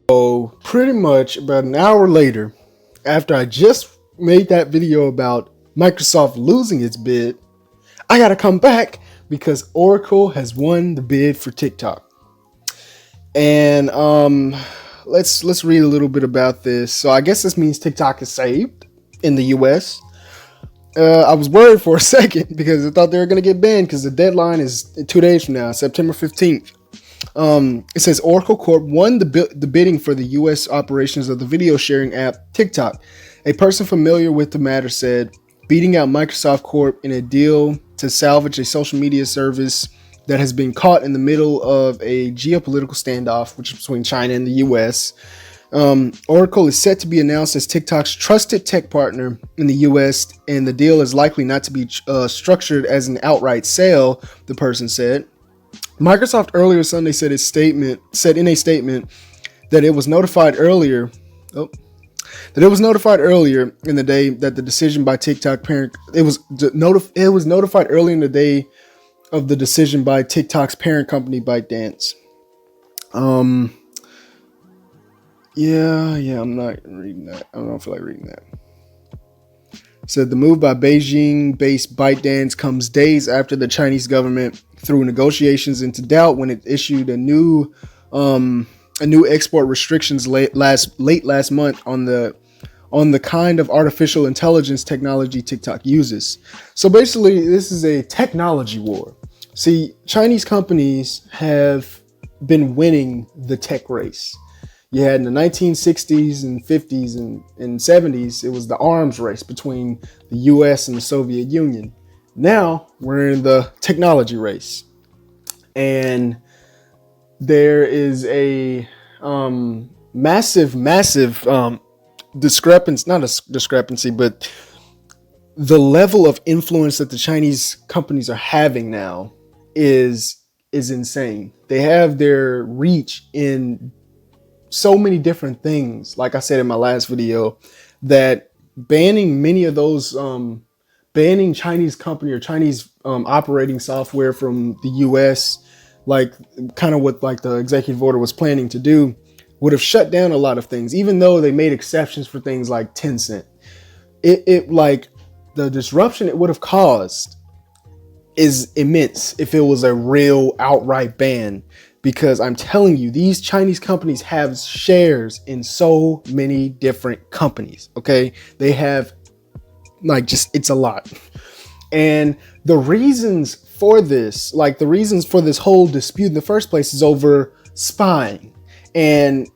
So pretty much about an hour later, after I just made that video about Microsoft losing its bid, I gotta come back because Oracle has won the bid for TikTok. And let's read a little bit about this. So I guess this means TikTok is saved in the US. I was worried for a second because I thought they were gonna get banned because the deadline is 2 days from now, September 15th. It says Oracle Corp won the bidding for the U.S. operations of the video sharing app TikTok. A person familiar with the matter said, beating out Microsoft Corp in a deal to salvage a social media service that has been caught in the middle of a geopolitical standoff, which is between China and the U.S. Oracle is set to be announced as TikTok's trusted tech partner in the U.S., and the deal is likely not to be structured as an outright sale, the person said. Microsoft earlier Sunday said in a statement that it was notified earlier in the day that the decision by TikTok parent it was notified earlier in the day of the decision by TikTok's parent company ByteDance. I'm not reading that. I don't feel like reading that. Said the move by Beijing-based ByteDance comes days after the Chinese government threw negotiations into doubt when it issued a new export restrictions late last month on the kind of artificial intelligence technology TikTok uses. So basically, this is a technology war. See, Chinese companies have been winning the tech race. You had in the 1960s and 50s and 70s, it was the arms race between the US and the Soviet Union. Now we're in the technology race. And there is a massive discrepancy, not a discrepancy, but the level of influence that the Chinese companies are having now is insane. They have their reach in so many different things, like I said in my last video, that banning many of those, banning Chinese company or Chinese operating software from the US, like kind of what like the executive order was planning to do, would have shut down a lot of things, even though they made exceptions for things like Tencent. It like the disruption it would have caused is immense if it was a real outright ban. Because I'm telling you, these Chinese companies have shares in so many different companies. Okay. They have it's a lot. And the reasons for this whole dispute in the first place is over spying. And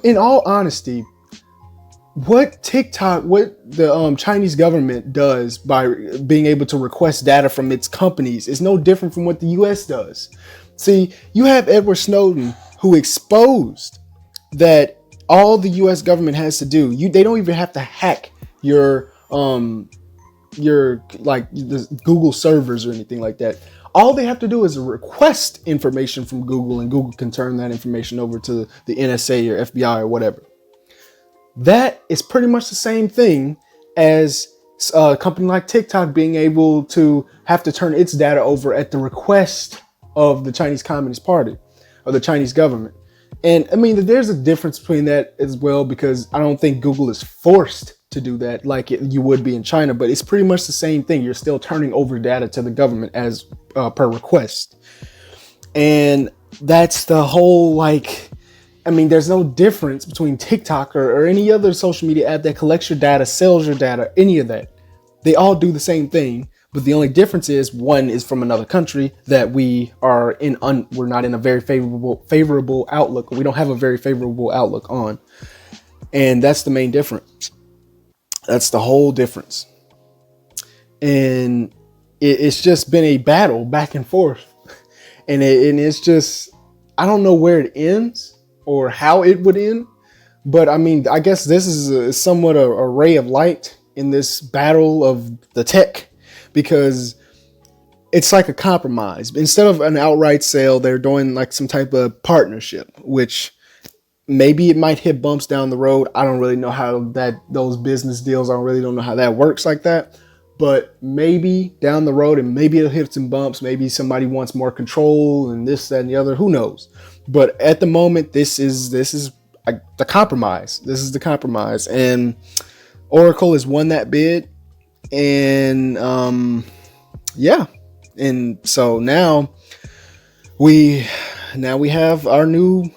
in all honesty, what the Chinese government does by being able to request data from its companies is no different from what the US does. See, you have Edward Snowden, who exposed that all the US government has to do, they don't even have to hack your the Google servers or anything like that. All they have to do is request information from Google, and Google can turn that information over to the NSA or FBI or whatever. That is pretty much the same thing as a company like TikTok being able to have to turn its data over at the request of the Chinese Communist Party or the Chinese government. And I mean, there's a difference between that as well, because I don't think Google is forced to do that like you would be in China, but it's pretty much the same thing. You're still turning over data to the government as per request. And that's the whole there's no difference between TikTok or any other social media app that collects your data, sells your data, any of that. They all do the same thing, but the only difference is one is from another country that we're not in a very favorable outlook. We don't have a very favorable outlook on. And that's the main difference. That's the whole difference. And it's just been a battle back and forth. And it's just, I don't know where it ends or how it would end. But I mean, I guess this is somewhat a ray of light in this battle of the tech, because it's like a compromise. Instead of an outright sale, they're doing like some type of partnership, which maybe it might hit bumps down the road. I don't really know how those business deals, I really don't know how that works like that. But maybe down the road, and maybe it'll hit some bumps. Maybe somebody wants more control and this, that, and the other. Who knows? But at the moment, this is the compromise. This is the compromise, and Oracle has won that bid, and yeah, and so now we have our new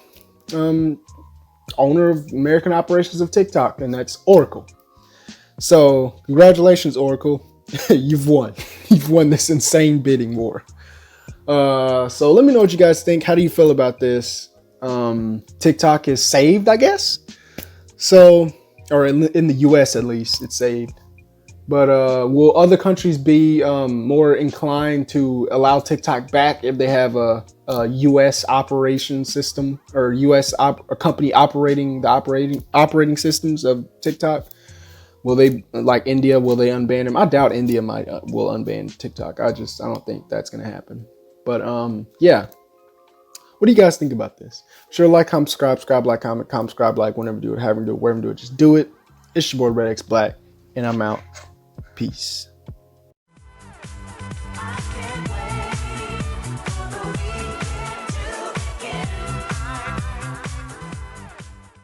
owner of American operations of TikTok, and that's Oracle. So congratulations, Oracle. You've won. You've won this insane bidding war. So let me know what you guys think. How do you feel about this? TikTok is saved, I guess. So, or in the US at least, it's saved. But will other countries be more inclined to allow TikTok back if they have a US operation system, or a company operating the operating systems of TikTok? Will they, like India, will they unban him? I doubt India will unban TikTok. I don't think that's gonna happen. But yeah. What do you guys think about this? Sure, like, comment, subscribe, like, comment, subscribe, like, whenever do it, however do it, wherever do it, just do it. It's your boy Red X Black, and I'm out. Peace.